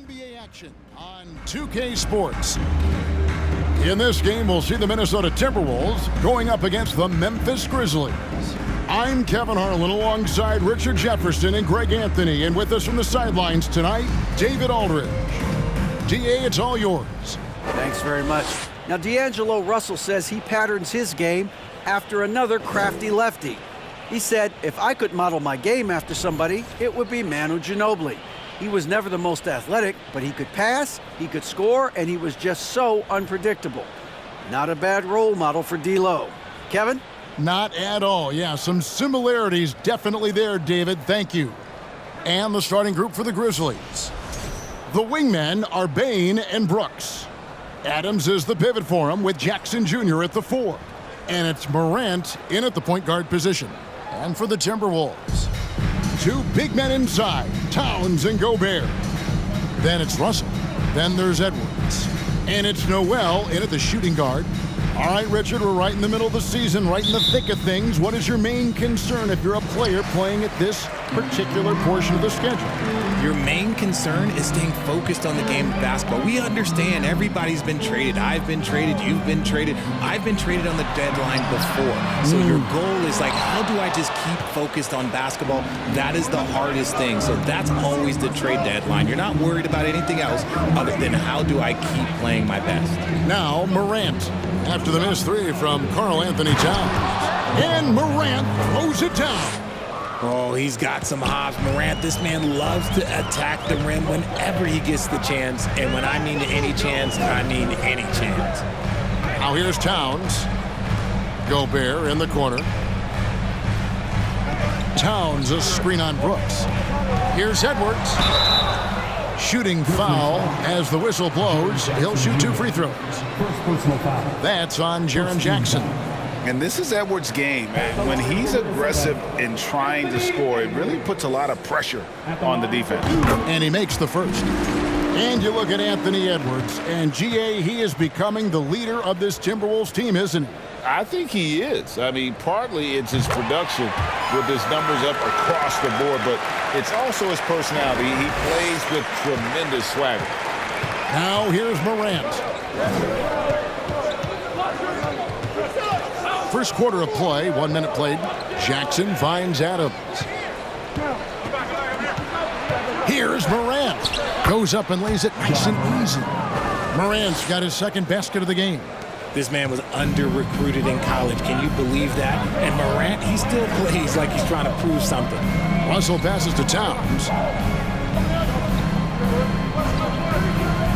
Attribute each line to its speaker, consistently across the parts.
Speaker 1: NBA action on 2K Sports. In this game, we'll see the Minnesota Timberwolves going up against the Memphis Grizzlies. I'm Kevin Harlan alongside Richard Jefferson and Greg Anthony, and with us from the sidelines tonight, David Aldridge. DA, it's all yours.
Speaker 2: Thanks very much. Now, D'Angelo Russell says he patterns his game after another crafty lefty. He said, if I could model my game after somebody, it would be Manu Ginobili. He was never the most athletic, but he could pass, he could score, and he was just so unpredictable. Not a bad role model for D'Lo. Kevin?
Speaker 1: Not at all. Yeah, some similarities definitely there, David. Thank you. And the starting group for the Grizzlies. The wingmen are Bane and Brooks. Adams is the pivot for him with Jackson Jr. at the 4. And it's Morant in at the point guard position. And for the Timberwolves, two big men inside, Towns and Gobert. Then it's Russell. Then there's Edwards. And it's Noel in at the shooting guard. All right, Richard, we're right in the middle of the season, right in the thick of things. What is your main concern if you're a player playing at this particular portion of the schedule?
Speaker 3: Your main concern is staying focused on the game of basketball. We understand everybody's been traded. I've been traded. You've been traded. I've been traded on the deadline before. So your goal is like, how do I just keep focused on basketball? That is the hardest thing. So that's always the trade deadline. You're not worried about anything else other than how do I keep playing my best.
Speaker 1: Now, Morant. After the missed three from Karl Anthony Towns. And Morant throws it down.
Speaker 3: Oh, he's got some hops. Morant, this man loves to attack the rim whenever he gets the chance. And when I mean any chance, I mean any chance.
Speaker 1: Now here's Towns. Gobert in the corner. Towns, a screen on Brooks. Here's Edwards. Shooting foul as the whistle blows. He'll shoot 2 free throws. That's on Jaren Jackson.
Speaker 4: And this is Edwards' game. When he's aggressive in trying to score, it really puts a lot of pressure on the defense.
Speaker 1: And he makes the first. And you look at Anthony Edwards, and GA, he is becoming the leader of this Timberwolves team, isn't he?
Speaker 4: I think he is. I mean, partly it's his production with his numbers up across the board, but it's also his personality. He plays with tremendous swagger.
Speaker 1: Now here's Morant. First quarter of play, 1 minute played. Jackson finds Adams. Here's Morant. Goes up and lays it nice and easy. Morant's got his second basket of the game.
Speaker 3: This man was under-recruited in college. Can you believe that? And Morant, he still plays like he's trying to prove something.
Speaker 1: Russell passes to Towns.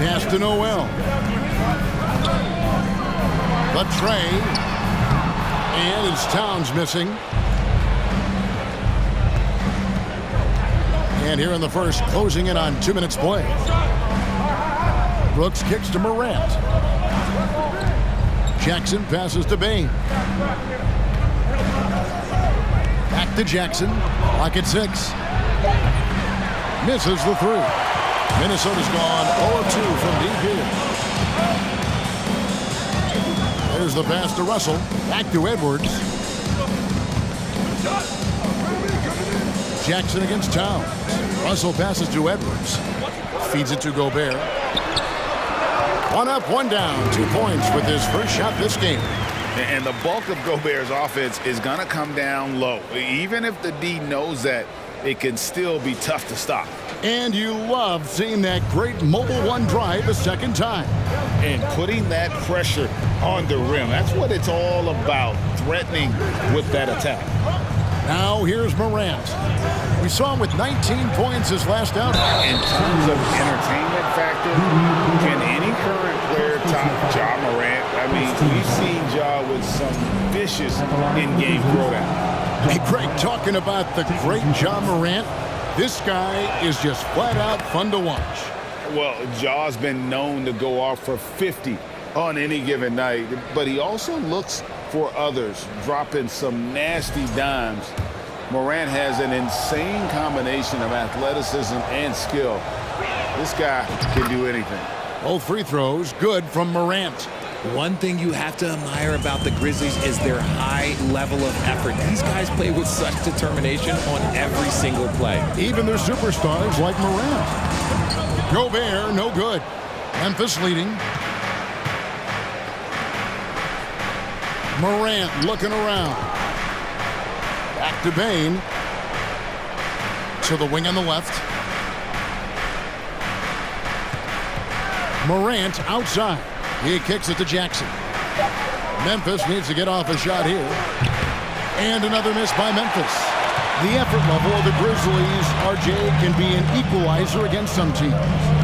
Speaker 1: Pass to Noel. The tray. And it's Towns missing. And here in the first, closing in on 2 minutes play. Brooks kicks to Morant. Jackson passes to Bane. Back to Jackson. Clock at 6. Misses the 3. Minnesota's gone 0-2 from deep here. There's the pass to Russell. Back to Edwards. Jackson against Towns. Russell passes to Edwards. Feeds it to Gobert. 1 up, 1 down. 2 points with his first shot this game.
Speaker 4: And the bulk of Gobert's offense is going to come down low. Even if the D knows that, it can still be tough to stop.
Speaker 1: And you love seeing that great mobile 1 drive a second time.
Speaker 4: And putting that pressure on the rim. That's what it's all about, threatening with that attack.
Speaker 1: Now here's Morant. We saw him with 19 points his last outing.
Speaker 4: In terms of entertainment factor, can any current player top Ja Morant? I mean, we've seen Ja with some vicious in-game throwdown.
Speaker 1: Hey, Greg, talking about the great Ja Morant, this guy is just flat out fun to watch.
Speaker 4: Well, Ja's been known to go off for 50 on any given night, but he also looks for others, dropping some nasty dimes. Morant has an insane combination of athleticism and skill. This guy can do anything.
Speaker 1: Both free throws good from Morant.
Speaker 3: One thing you have to admire about the Grizzlies is their high level of effort. These guys play with such determination on every single play.
Speaker 1: Even their superstars like Morant. Gobert, no good. Memphis leading. Morant looking around. Back to Bane. To the wing on the left. Morant outside. He kicks it to Jackson. Memphis needs to get off a shot here. And another miss by Memphis. The effort level of the Grizzlies, RJ, can be an equalizer against some teams.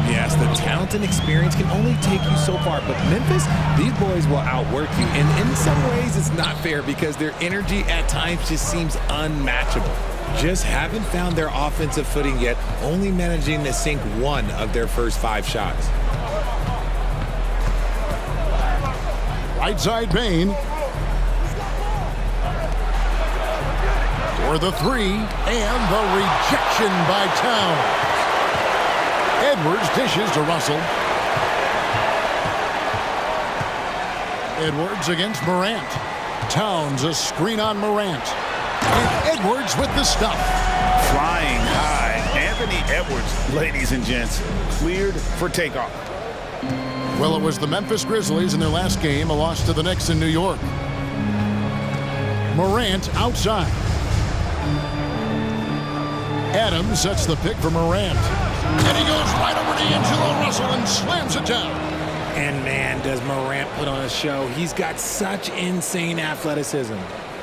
Speaker 3: Yes, the talent and experience can only take you so far, but Memphis, these boys will outwork you. And in some ways, it's not fair because their energy at times just seems unmatchable. Just haven't found their offensive footing yet, only managing to sink one of their first 5 shots.
Speaker 1: Right side Bane. For the 3, and the rejection by Towns. Edwards dishes to Russell. Edwards against Morant. Towns a screen on Morant. And Edwards with the stuff.
Speaker 4: Flying high. Anthony Edwards, ladies and gents, cleared for takeoff.
Speaker 1: Well, it was the Memphis Grizzlies in their last game, a loss to the Knicks in New York. Morant outside. Adams sets the pick for Morant. And he goes right over to D'Angelo Russell and slams it down.
Speaker 3: And man, does Morant put on a show. He's got such insane athleticism.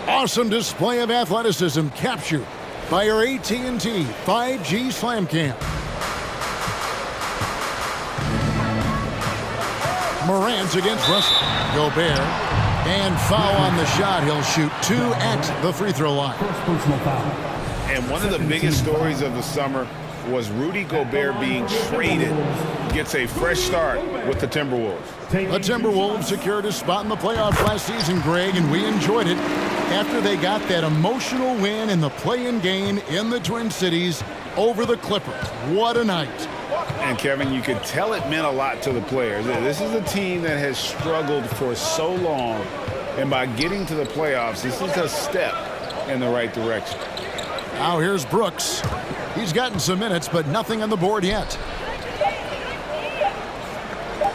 Speaker 1: Awesome display of athleticism captured by our AT&T 5G Slam Cam. Morant against Russell. Gobert. And foul on the shot. He'll shoot 2 at the free throw line.
Speaker 5: Personal foul.
Speaker 4: And one of the biggest stories of the summer was Rudy Gobert being traded. Gets a fresh start with the Timberwolves.
Speaker 1: The Timberwolves secured a spot in the playoffs last season, Greg, and we enjoyed it after they got that emotional win in the play-in game in the Twin Cities over the Clippers. What a night.
Speaker 4: And Kevin, you could tell it meant a lot to the players. This is a team that has struggled for so long, and by getting to the playoffs, this is a step in the right direction.
Speaker 1: Now here's Brooks. He's gotten some minutes, but nothing on the board yet.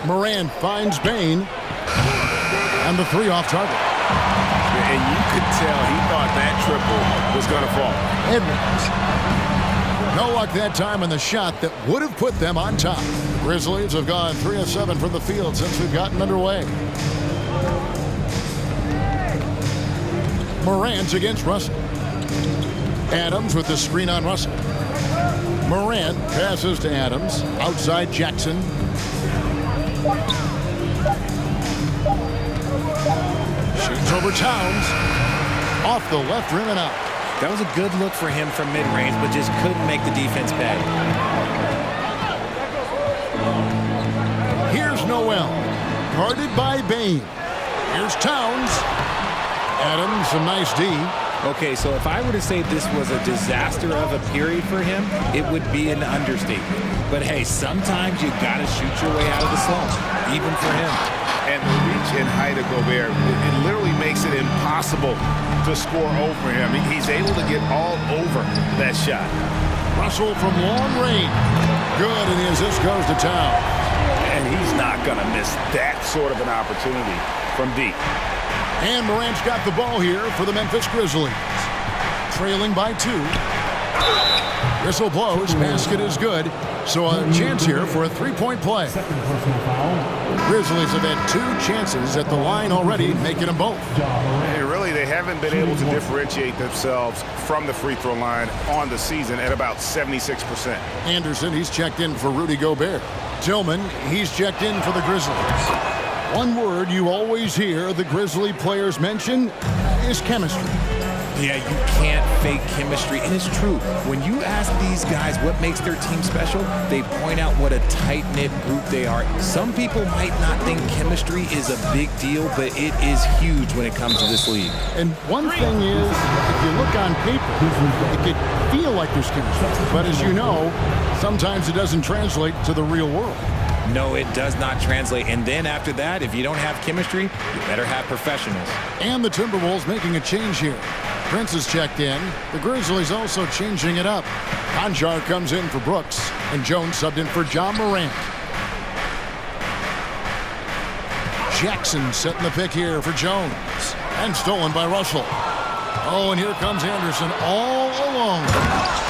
Speaker 1: Morant finds Bane. And the 3 off target.
Speaker 4: And you could tell he thought that triple was going to fall.
Speaker 1: Edwards. No luck that time on the shot that would have put them on top. Grizzlies have gone 3 of 7 from the field since we've gotten underway. Morant against Russell. Adams with the screen on Russell. Morant passes to Adams. Outside Jackson. Shoots over Towns. Off the left rim and out.
Speaker 3: That was a good look for him from mid-range, but just couldn't make the defense pay.
Speaker 1: Here's Noel. Guarded by Bane. Here's Towns. Adams, a nice D.
Speaker 3: Okay, so if I were to say this was a disaster of a period for him, it would be an understatement. But hey, sometimes you gotta shoot your way out of the slump, even for him.
Speaker 4: And the reach and height of Gobert, it literally makes it impossible to score over him. He's able to get all over that shot.
Speaker 1: Russell from long range. Good, and the assist goes to Towns.
Speaker 4: And he's not gonna miss that sort of an opportunity from deep.
Speaker 1: And Morant's got the ball here for the Memphis Grizzlies. Trailing by 2. Whistle blows. Basket is good. So a chance here for a 3-point play. Grizzlies have had 2 chances at the line already, making them both.
Speaker 4: And really, they haven't been able to differentiate themselves from the free throw line on the season at about 76%.
Speaker 1: Anderson, he's checked in for Rudy Gobert. Tillman, he's checked in for the Grizzlies. One word you always hear the Grizzly players mention is chemistry.
Speaker 3: Yeah, you can't fake chemistry, and it's true. When you ask these guys what makes their team special, they point out what a tight-knit group they are. Some people might not think chemistry is a big deal, but it is huge when it comes to this league.
Speaker 1: And one thing is, if you look on paper, it could feel like there's chemistry. But as you know, sometimes it doesn't translate to the real world.
Speaker 3: No, it does not translate. And then after that, if you don't have chemistry, you better have professionals.
Speaker 1: And the Timberwolves making a change here. Prince is checked in. The Grizzlies also changing it up. Conjar comes in for Brooks, and Jones subbed in for John Morant. Jackson setting the pick here for Jones, and stolen by Russell. Oh, and here comes Anderson all alone,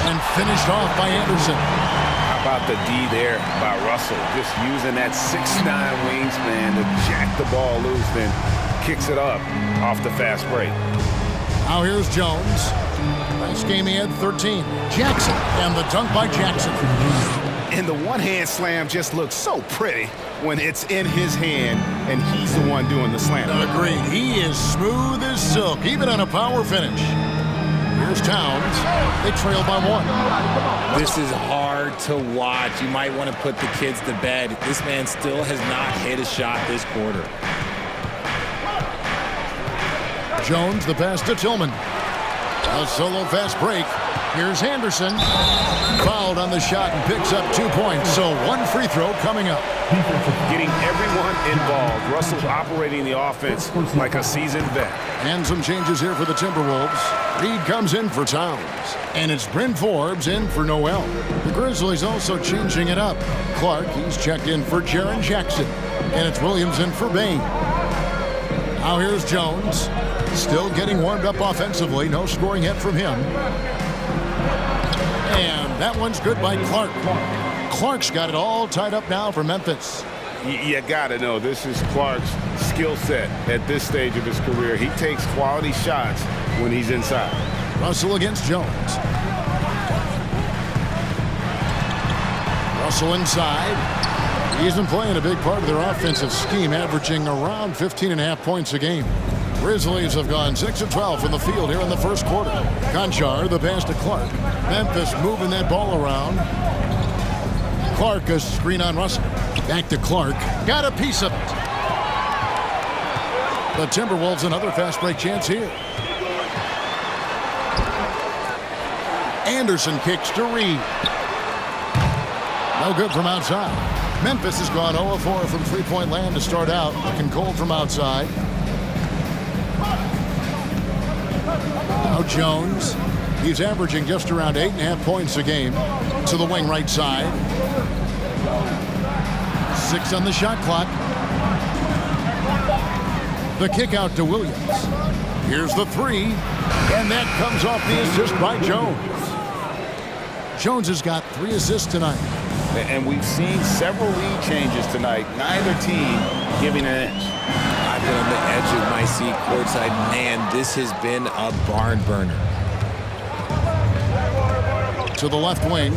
Speaker 1: and finished off by Anderson.
Speaker 4: How about the D there by Russell? Just using that 6'9" wingspan to jack the ball loose, then kicks it up off the fast break.
Speaker 1: Now here's Jones. Last game he had 13. Jackson, and the dunk by Jackson.
Speaker 4: And the one-hand slam just looks so pretty when it's in his hand and he's the one doing the slam.
Speaker 1: Agreed. He is smooth as silk, even on a power finish. Here's Towns. They trail by 1.
Speaker 3: This is hard to watch. You might want to put the kids to bed. This man still has not hit a shot this quarter.
Speaker 1: Jones, the pass to Tillman. A solo fast break. Here's Anderson. Fouled on the shot and picks up 2 points. So 1 free throw coming up.
Speaker 4: Getting everyone involved. Russell operating the offense like a seasoned vet.
Speaker 1: And some changes here for the Timberwolves. Reed comes in for Towns. And it's Bryn Forbes in for Noel. The Grizzlies also changing it up. Clark, he's checked in for Jaren Jackson. And it's Williams in for Bain. Now here's Jones. Still getting warmed up offensively. No scoring yet from him. And that one's good by Clark. Clark's got it all tied up now for Memphis.
Speaker 4: You got to know this is Clark's skill set at this stage of his career. He takes quality shots when he's inside.
Speaker 1: Russell against Jones. Russell inside. He's been playing a big part of their offensive scheme, averaging around 15.5 points a game. Grizzlies have gone 6 of 12 from the field here in the first quarter. Conchar, the pass to Clark. Memphis moving that ball around. Clark, a screen on Russell. Back to Clark. Got a piece of it. The Timberwolves another fast break chance here. Anderson kicks to Reed. No good from outside. Memphis has gone 0 of 4 from three-point land to start out. Looking cold from outside. Now Jones. He's averaging just around 8.5 points a game. To the wing right side. 6 on the shot clock. The kick out to Williams. Here's the 3. And that comes off the assist by Jones. Jones has got 3 assists tonight.
Speaker 4: And we've seen several lead changes tonight. Neither team giving an inch.
Speaker 3: I've been on the edge of my seat courtside. Man, this has been a barn burner.
Speaker 1: To the left wing.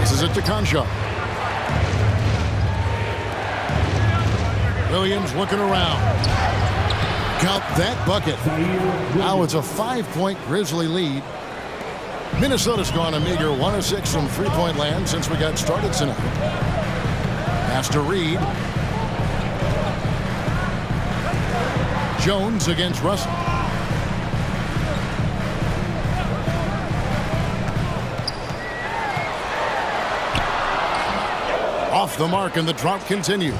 Speaker 1: This is it to Conchar. Williams looking around. Count that bucket. Now it's a 5-point Grizzly lead. Minnesota's gone a meager 1 of 6 from three-point land since we got started tonight. Pass to Reed. Jones against Russell. Off the mark, and the drought continues.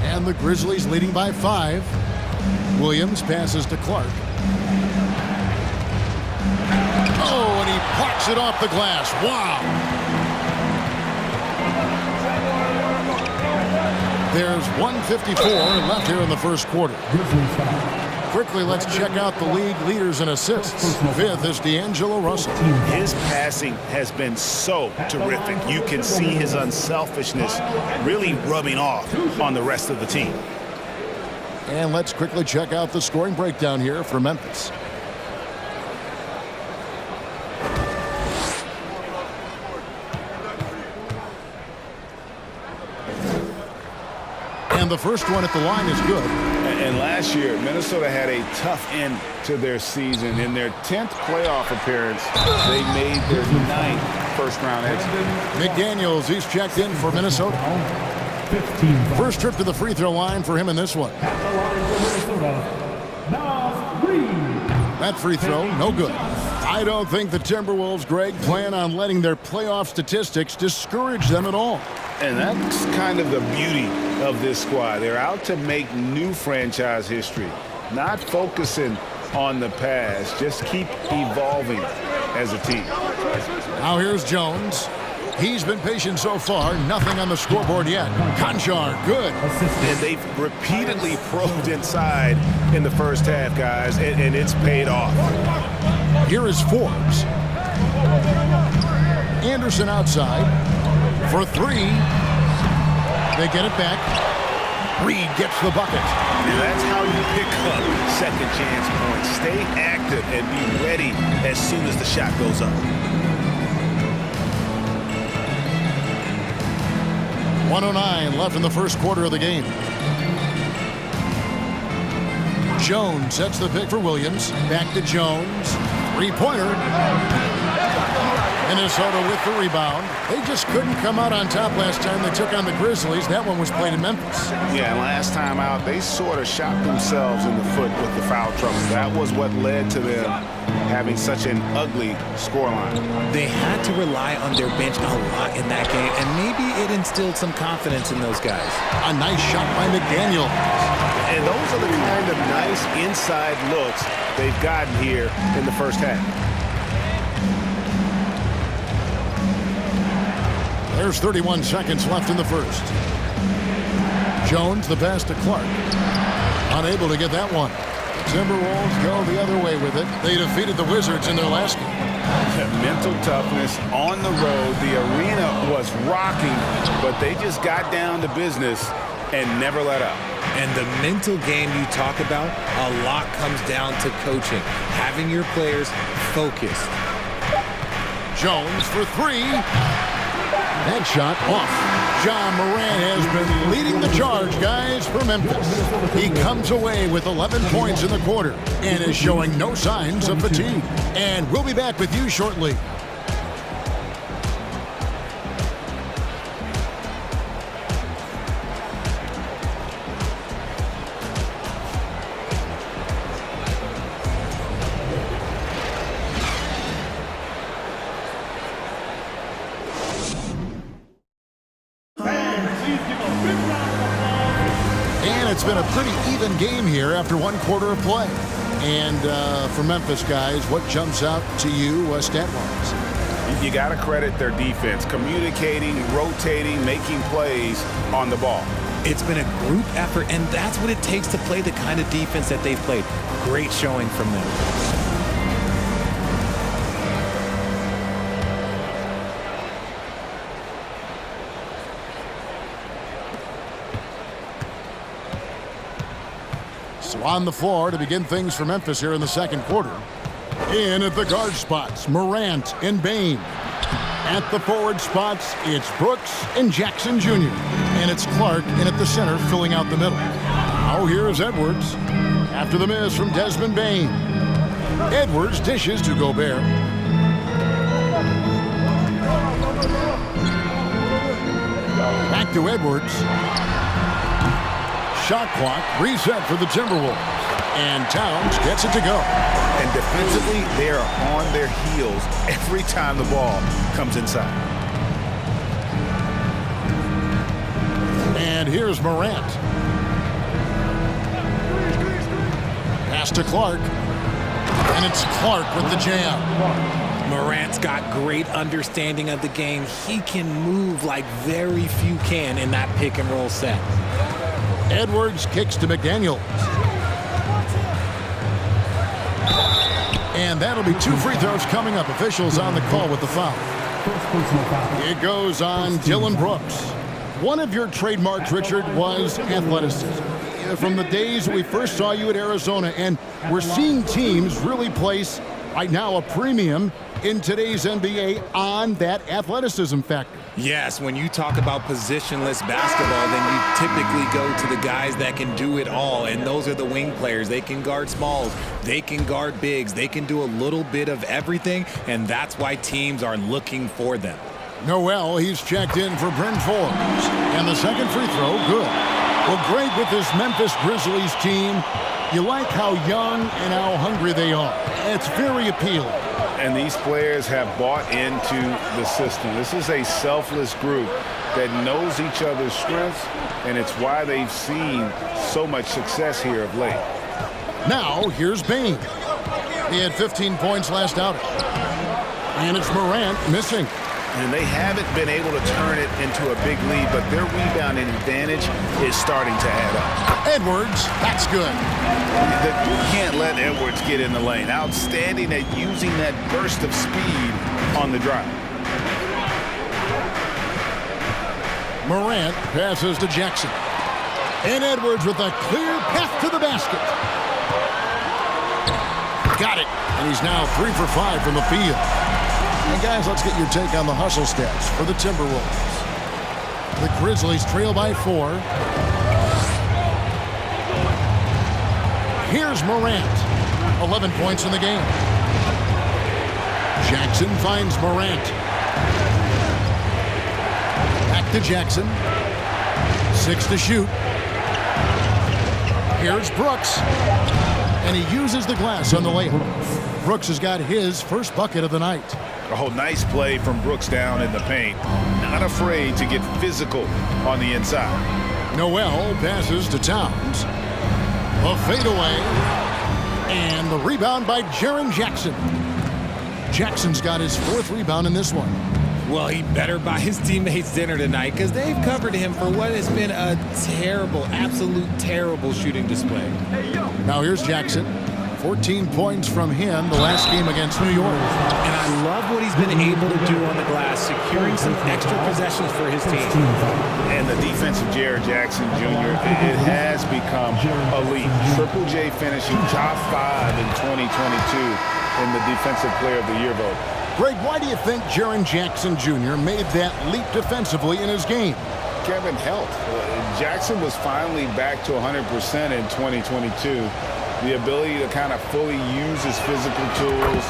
Speaker 1: And the Grizzlies leading by 5. Williams passes to Clark. Oh, and he plucks it off the glass. Wow. There's 1:54 left here in the first quarter. Quickly, let's check out the league leaders in assists. 5th is D'Angelo Russell.
Speaker 4: His passing has been so terrific. You can see his unselfishness really rubbing off on the rest of the team.
Speaker 1: And let's quickly check out the scoring breakdown here for Memphis. And the first one at the line is good.
Speaker 4: And last year, Minnesota had a tough end to their season. In their 10th playoff appearance, they made their 9th first-round exit.
Speaker 1: McDaniels, he's checked in for Minnesota. First trip to the free throw line for him in this one. That free throw, no good. I don't think the Timberwolves, Greg, plan on letting their playoff statistics discourage them at all.
Speaker 4: And that's kind of the beauty of this squad. They're out to make new franchise history, not focusing on the past. Just keep evolving as a team.
Speaker 1: Now here's Jones. He's been patient so far. Nothing on the scoreboard yet. Conchar, good.
Speaker 4: And they've repeatedly probed inside in the first half, guys, and it's paid off.
Speaker 1: Here is Forbes. Anderson outside for three. They get it back. Reed gets the bucket.
Speaker 4: And that's how you pick up second chance points. Stay active and be ready as soon as the shot goes up.
Speaker 1: 1:09 left in the first quarter of the game. Jones sets the pick for Williams. Back to Jones. Three-pointer. Minnesota with the rebound. They just couldn't come out on top last time they took on the Grizzlies. That one was played in Memphis.
Speaker 4: Yeah, last time out, they sort of shot themselves in the foot with the foul trouble. That was what led to them having such an ugly scoreline.
Speaker 3: They had to rely on their bench a lot in that game, and maybe it instilled some confidence in those guys.
Speaker 1: A nice shot by McDaniel.
Speaker 4: And those are the kind of nice inside looks they've gotten here in the first half.
Speaker 1: There's 31 seconds left in the first. Jones, the pass to Clark. Unable to get that one. Timberwolves go the other way with it. They defeated the Wizards in their last game.
Speaker 4: Mental toughness on the road. The arena was rocking, but they just got down to business and never let up.
Speaker 3: And the mental game you talk about, a lot comes down to coaching, having your players focused.
Speaker 1: Jones for three. That shot off. John Moran has been leading the charge, guys, for Memphis. He comes away with 11 points in the quarter and is showing no signs of fatigue. And we'll be back with you shortly. It's been a pretty even game here after one quarter of play. And for Memphis, guys, what jumps out to you stat-wise?
Speaker 4: You got to credit their defense, communicating, rotating, making plays on the ball.
Speaker 3: It's been a group effort, and that's what it takes to play the kind of defense that they've played. Great showing from them.
Speaker 1: So on the floor to begin things for Memphis here in the second quarter. In at the guard spots, Morant and Bane. At the forward spots, it's Brooks and Jackson Jr. And it's Clark in at the center, filling out the middle. Now here's Edwards. After the miss from Desmond Bane. Edwards dishes to Gobert. Back to Edwards. Shot clock reset for the Timberwolves. And Towns gets it to go.
Speaker 4: And defensively, they are on their heels every time the ball comes inside.
Speaker 1: And here's Morant. Pass to Clark. And it's Clark with the jam.
Speaker 3: Morant's got great understanding of the game. He can move like very few can in that pick and roll set.
Speaker 1: Edwards kicks to McDaniel. And that'll be 2 free throws coming up. Officials on the call with the foul. It goes on Dylan Brooks. One of your trademarks, Richard, was athleticism. From the days we first saw you at Arizona, and we're seeing teams really place, right now, a premium in today's NBA on that athleticism factor.
Speaker 3: Yes, when you talk about positionless basketball, then you typically go to the guys that can do it all, and those are the wing players. They can guard smalls, they can guard bigs, they can do a little bit of everything, and that's why teams are looking for them.
Speaker 1: Noel, he's checked in for Bryn Forbes, and the second free throw, good. Well, great with this Memphis Grizzlies team. You like how young and how hungry they are. It's very appealing.
Speaker 4: And these players have bought into the system. This is a selfless group that knows each other's strengths, and it's why they've seen so much success here of late.
Speaker 1: Now, here's Bane. He had 15 points last outing. And it's Morant missing.
Speaker 4: And they haven't been able to turn it into a big lead, but their rebounding advantage is starting to add up.
Speaker 1: Edwards, that's good.
Speaker 4: You can't let Edwards get in the lane. Outstanding at using that burst of speed on the drive.
Speaker 1: Morant passes to Jackson. And Edwards with a clear path to the basket. Got it. And he's now 3 for 5 from the field. And guys, let's get your take on the hustle stats for the Timberwolves. The Grizzlies trail by 4. Here's Morant. 11 points in the game. Jackson finds Morant. Back to Jackson. 6 to shoot. Here's Brooks. And he uses the glass on the layup. Brooks has got his first bucket of the night.
Speaker 4: Oh, nice play from Brooks down in the paint. Not afraid to get physical on the inside.
Speaker 1: Noel passes to Towns. A fadeaway. And the rebound by Jaren Jackson. Jackson's got his 4th rebound in this one.
Speaker 3: Well, he better buy his teammates dinner tonight because they've covered him for what has been a terrible, absolute terrible shooting display.
Speaker 1: Now here's Jackson. 14 points from him the last game against New York.
Speaker 3: And I love what he's been able to do on the glass, securing some extra possessions for his team.
Speaker 4: And the defense of Jaren Jackson Jr., it has become elite. Triple J finishing top 5 in 2022 in the Defensive Player of the Year vote.
Speaker 1: Greg, why do you think Jaren Jackson Jr. made that leap defensively in his game?
Speaker 4: Kevin, health. Jackson was finally back to 100% in 2022. The ability to kind of fully use his physical tools.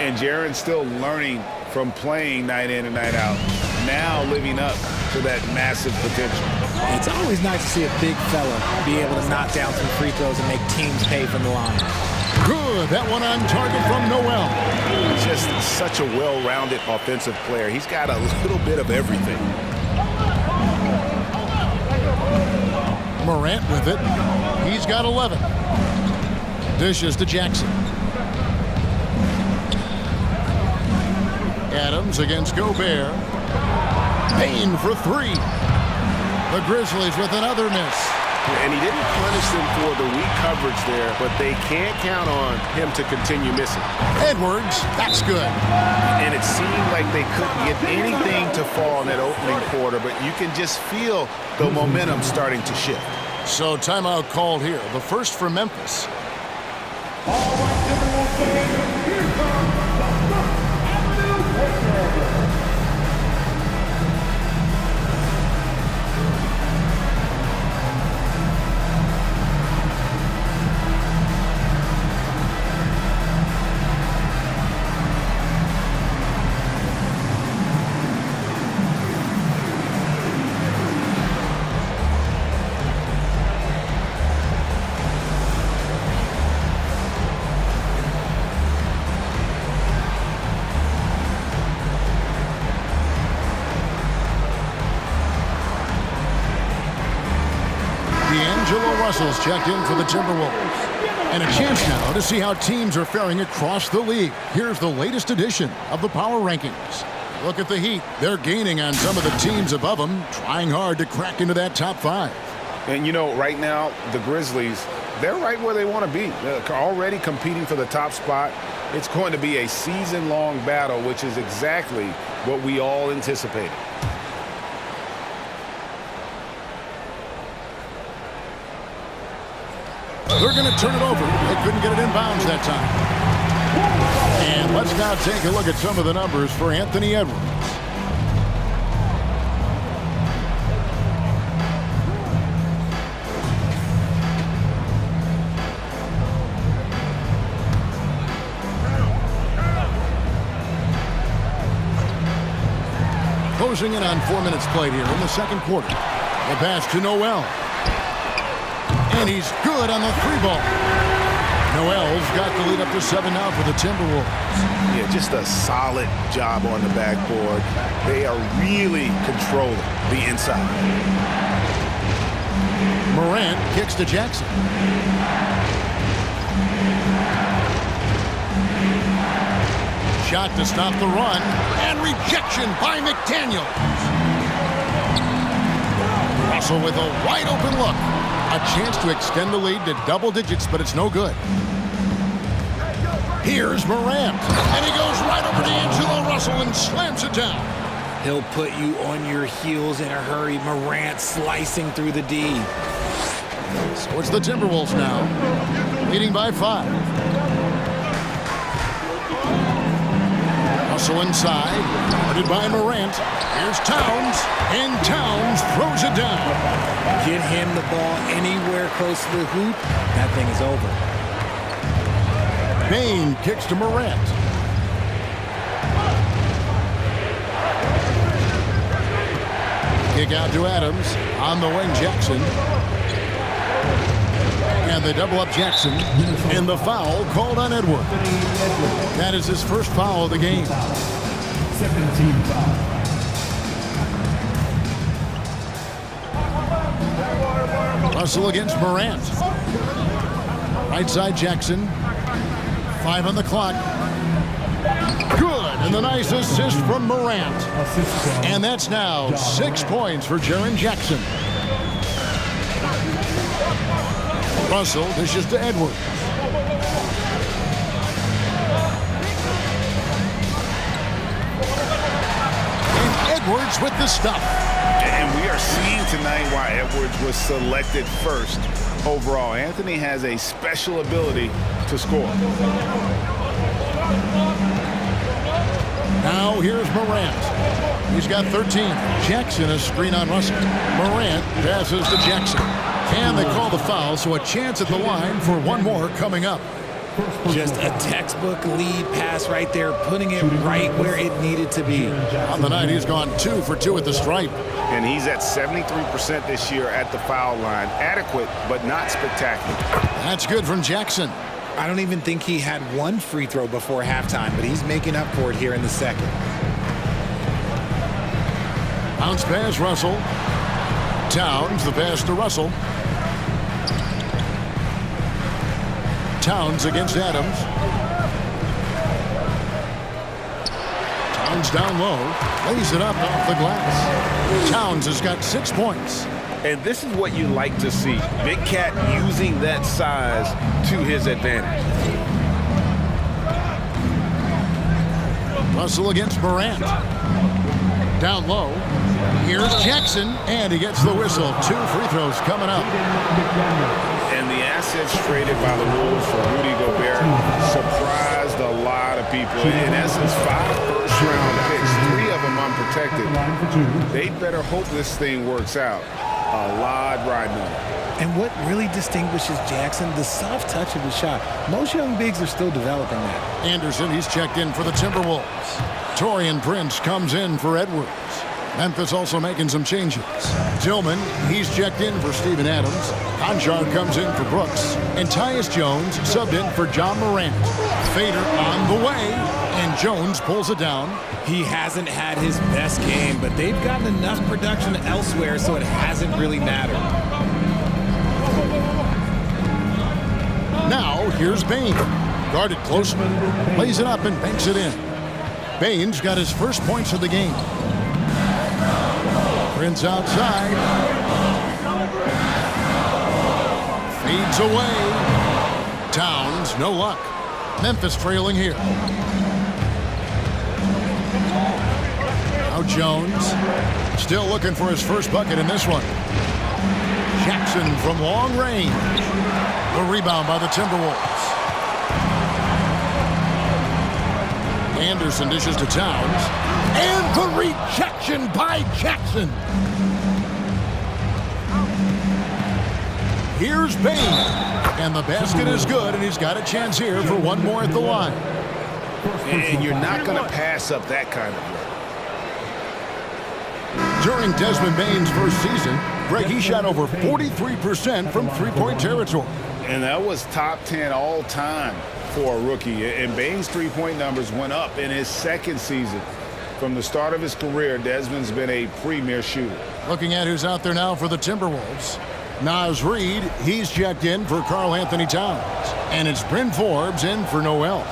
Speaker 4: And Jaren's still learning from playing night in and night out. Now living up to that massive potential.
Speaker 3: It's always nice to see a big fella be able to knock down some free throws and make teams pay from the line.
Speaker 1: Good. That one on target from Noel.
Speaker 4: Just such a well-rounded offensive player. He's got a little bit of everything.
Speaker 1: Morant with it. He's got 11. Dishes to Jackson. Adams against Gobert. Payne for 3. The Grizzlies with another miss.
Speaker 5: And he didn't punish them for the weak coverage there, but they can't count on him to continue missing.
Speaker 1: Edwards, that's good.
Speaker 4: And it seemed like they couldn't get anything to fall in that opening quarter, but you can just feel the momentum starting to shift.
Speaker 1: So timeout called here. The first for Memphis.
Speaker 6: All right, Timberwolves fans, here comes the first Avenue Warrior.
Speaker 1: Russell's checked in for the Timberwolves. And a chance now to see how teams are faring across the league. Here's the latest edition of the Power Rankings. Look at the Heat. They're gaining on some of the teams above them, trying hard to crack into that top 5.
Speaker 4: And, you know, right now, the Grizzlies, they're right where they want to be. They're already competing for the top spot. It's going to be a season-long battle, which is exactly what we all anticipated.
Speaker 1: They're going to turn it over. They couldn't get it in bounds that time. And let's now take a look at some of the numbers for Anthony Edwards. Closing in on 4 minutes played here in the second quarter. The pass to Noel. And he's good on the 3 ball. Noel's got the lead up to 7 now for the Timberwolves.
Speaker 5: Yeah, just a solid job on the backboard. They are really controlling the inside.
Speaker 1: Morant kicks to Jackson. Shot to stop the run, and rejection by McDaniels. Russell with a wide open look. A chance to extend the lead to double digits, but it's no good. Here's Morant, and he goes right over D'Angelo Russell and slams it down.
Speaker 3: He'll put you on your heels in a hurry. Morant slicing through the D.
Speaker 1: So it's the Timberwolves now, leading by 5. Russell inside, guarded by Morant. Here's Towns, and Towns throws it down.
Speaker 3: Get him the ball anywhere close to the hoop. That thing is over.
Speaker 1: Bane kicks to Morant. Kick out to Adams. On the wing, Jackson. And they double up Jackson. And the foul called on Edwards. That is his first foul of the game.
Speaker 6: 17 foul.
Speaker 1: Russell against Morant. Right side Jackson. 5 on the clock. Good, and the nice assist from Morant. And that's now 6 points for Jaren Jackson. Russell dishes to Edwards. And Edwards with the stop.
Speaker 4: And we are seeing tonight why Edwards was selected first overall. Anthony has a special ability to score.
Speaker 1: Now here's Morant. He's got 13. Jackson a screen on Russell. Morant passes to Jackson. And they call the foul, so a chance at the line for one more coming up.
Speaker 3: Just a textbook lead pass right there, putting it right where it needed to be.
Speaker 1: On the night, he's gone 2 for 2 at the stripe.
Speaker 4: And he's at 73% this year at the foul line. Adequate, but not spectacular.
Speaker 1: That's good from Jackson.
Speaker 3: I don't even think he had one free throw before halftime, but he's making up for it here in the second.
Speaker 1: Bounce pass, Russell. Towns, the pass to Russell. Towns against Adams. Towns down low. Lays it up off the glass. Towns has got 6 points.
Speaker 5: And this is what you like to see. Big Cat using that size to his advantage.
Speaker 1: Russell against Morant. Down low. Here's Jackson, and he gets the whistle. 2 free throws coming up.
Speaker 4: And the assets traded by the Wolves for Rudy Gobert surprised a lot of people. In essence, 5 first-round picks, 3 of them unprotected. They better hope this thing works out. A lot riding on it.
Speaker 3: And what really distinguishes Jackson, the soft touch of his shot. Most young bigs are still developing that.
Speaker 1: Anderson, he's checked in for the Timberwolves. Torian Prince comes in for Edwards. Memphis also making some changes. Tillman, he's checked in for Steven Adams. Conchard comes in for Brooks. And Tyus Jones subbed in for John Morant. Fader on the way, and Jones pulls it down.
Speaker 3: He hasn't had his best game, but they've gotten enough production elsewhere, so it hasn't really mattered.
Speaker 1: Now, here's Bane. Guarded close, lays it up and banks it in. Bane's got his first points of the game. Prince outside. Fades away. Towns, no luck. Memphis trailing here. Now Jones, still looking for his first bucket in this one. Jackson from long range. The rebound by the Timberwolves. Anderson dishes to Towns. And the rejection by Jackson. Here's Bane. And the basket is good, and he's got a chance here for one more at the line.
Speaker 4: And you're not going to pass up that kind of
Speaker 1: During Desmond Bane's first season, Greg, he shot over 43% from three-point territory.
Speaker 4: And that was top 10 all time for a rookie. And Bane's three-point numbers went up in his second season. From the start of his career, Desmond's been a premier shooter.
Speaker 1: Looking at who's out there now for the Timberwolves. Naz Reid, he's checked in for Karl Anthony Towns. And it's Bryn Forbes in for Noel.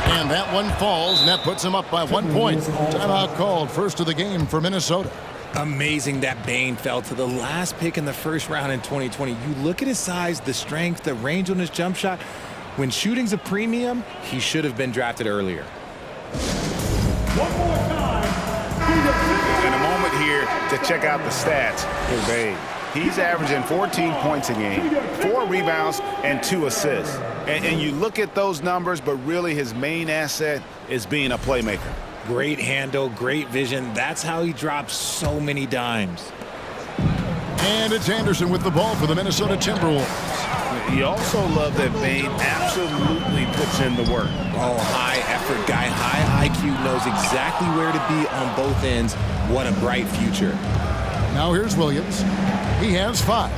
Speaker 1: And that one falls, and that puts him up by 1 point. Timeout called, first of the game for Minnesota.
Speaker 3: Amazing that Bane fell to the last pick in the first round in 2020. You look at his size, the strength, the range on his jump shot. When shooting's a premium, he should have been drafted earlier.
Speaker 6: One more time.
Speaker 5: And a moment here to check out the stats for Bane. He's averaging 14 points a game, 4 rebounds, and 2 assists. And you look at those numbers, but really his main asset is being a playmaker.
Speaker 3: Great handle, great vision. That's how he drops so many dimes.
Speaker 1: And it's Anderson with the ball for the Minnesota Timberwolves.
Speaker 5: You also love that Bane absolutely puts in the work.
Speaker 3: Oh, high effort guy, high IQ, knows exactly where to be on both ends. What a bright future.
Speaker 1: Now here's Williams. He has 5.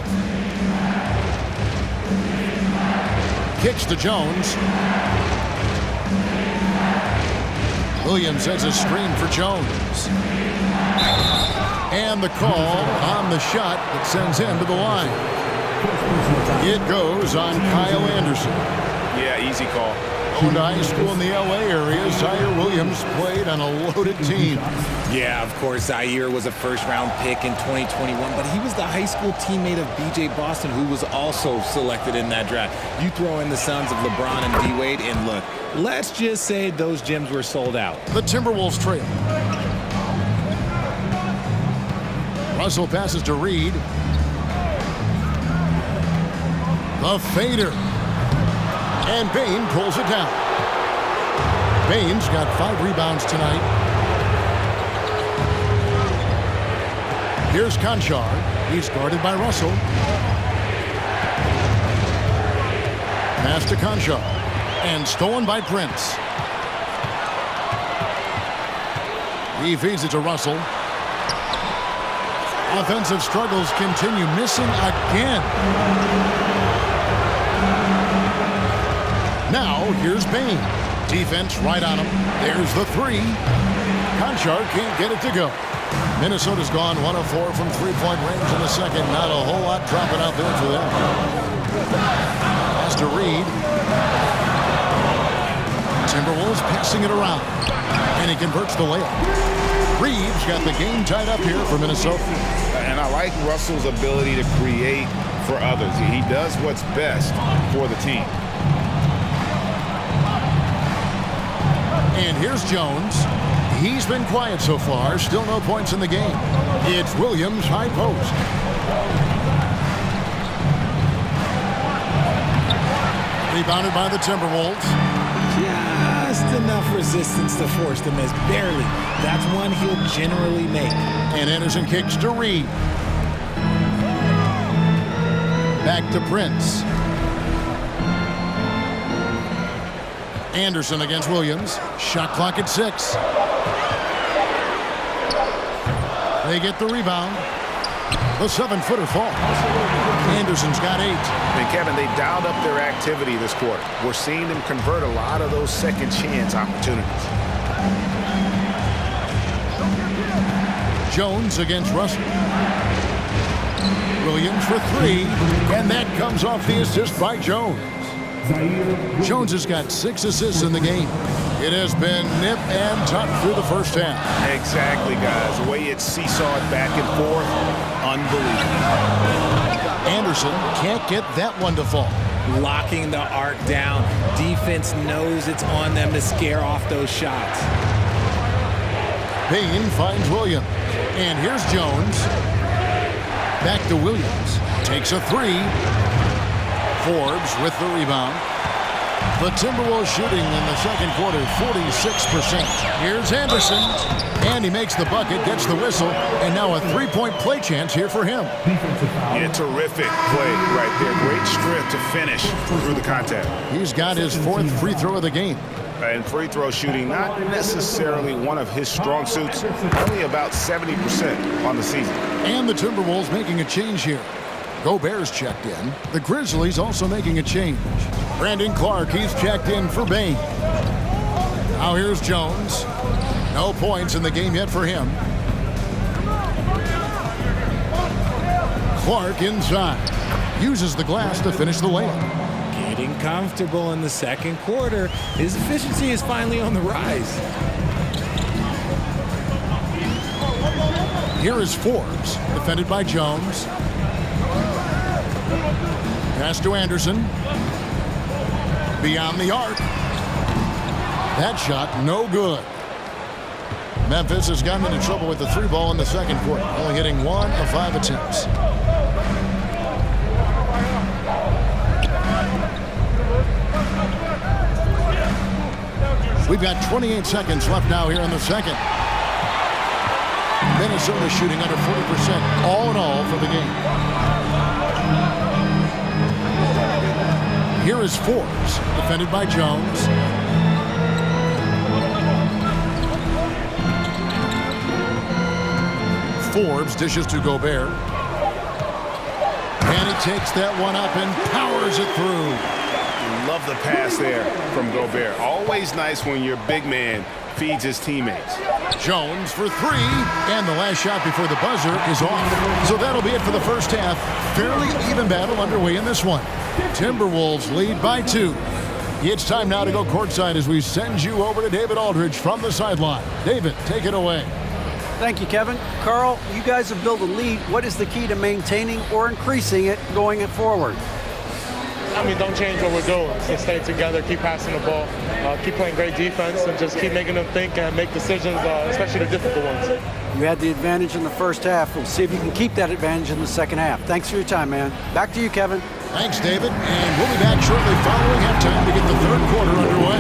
Speaker 1: Kicks to Jones. Williams has a screen for Jones. And the call on the shot that sends him to the line. It goes on Kyle Anderson.
Speaker 5: Yeah, easy call.
Speaker 1: Going to high school in the L.A. area, Zaire Williams played on a loaded team.
Speaker 3: Yeah, of course, Zaire was a first-round pick in 2021, but he was the high school teammate of B.J. Boston, who was also selected in that draft. You throw in the sons of LeBron and D-Wade, and look, let's just say those gyms were sold out.
Speaker 1: The Timberwolves trail. Russell passes to Reid. The fader. And Bane pulls it down. Bane's got 5 rebounds tonight. Here's Conchar. He's guarded by Russell. Pass to Conchar. And stolen by Prince. He feeds it to Russell. Offensive struggles continue. Missing again. Now, here's Bane. Defense right on him. There's the 3. Conchar can't get it to go. Minnesota's gone 1 of 4 from three-point range in the second. Not a whole lot dropping out there for them. Pass to Reid. Timberwolves passing it around. And he converts the layup. Reid's got the game tied up here for Minnesota.
Speaker 4: And I like Russell's ability to create for others. He does what's best for the team.
Speaker 1: And here's Jones. He's been quiet so far. Still no points in the game. It's Williams, high post. Rebounded by the Timberwolves.
Speaker 3: Just enough resistance to force the miss. Barely. That's one he'll generally make.
Speaker 1: And Anderson kicks to Reid. Back to Prince. Anderson against Williams. Shot clock at 6. They get the rebound. The 7-footer falls. Anderson's got 8.
Speaker 5: And Kevin, they dialed up their activity this quarter. We're seeing them convert a lot of those second chance opportunities.
Speaker 1: Jones against Russell. Williams for 3. And that comes off the assist by Jones. Jones has got 6 assists in the game. It has been nip and tuck through the first half.
Speaker 5: Exactly, guys. The way it seesawed back and forth, unbelievable.
Speaker 1: Anderson can't get that one to fall.
Speaker 3: Locking the arc down. Defense knows it's on them to scare off those shots.
Speaker 1: Bane finds Williams. And here's Jones. Back to Williams. Takes a 3. Forbes with the rebound. The Timberwolves shooting in the second quarter, 46%. Here's Anderson. And he makes the bucket, gets the whistle, and now a 3-point play chance here for him.
Speaker 5: Yeah, terrific play right there. Great strength to finish through the contact.
Speaker 1: He's got his 4th free throw of the game.
Speaker 5: And free throw shooting, not necessarily one of his strong suits, only about 70% on the season.
Speaker 1: And the Timberwolves making a change here. Gobert's checked in. The Grizzlies also making a change. Brandon Clark, he's checked in for Bane. Now here's Jones. No points in the game yet for him. Clark inside. Uses the glass to finish the layup.
Speaker 3: Getting comfortable in the second quarter. His efficiency is finally on the rise.
Speaker 1: Here is Forbes, defended by Jones. Pass to Anderson. Beyond the arc. That shot, no good. Memphis has gotten into trouble with the three ball in the second quarter, only hitting 1 of 5 attempts. We've got 28 seconds left now here in the second. Minnesota shooting under 40% all in all for the game. Here is Forbes, defended by Jones. Forbes dishes to Gobert. And he takes that one up and powers it through.
Speaker 5: Love the pass there from Gobert. Always nice when your big man feeds his teammates.
Speaker 1: Jones for three, and the last shot before the buzzer is off. So that'll be it for the first half. Fairly even battle underway in this one. Timberwolves lead by 2. It's time now to go courtside as we send you over to David Aldridge from the sideline. David, take it away.
Speaker 2: Thank you, Kevin. Carl, you guys have built a lead. What is the key to maintaining or increasing it going forward?
Speaker 7: I mean, don't change what we're doing. Just stay together, keep passing the ball, keep playing great defense, and just keep making them think and make decisions, especially the difficult ones.
Speaker 2: You had the advantage in the first half. We'll see if you can keep that advantage in the second half. Thanks for your time, man. Back to you, Kevin.
Speaker 1: Thanks, David. And we'll be back shortly following halftime to get the third quarter underway.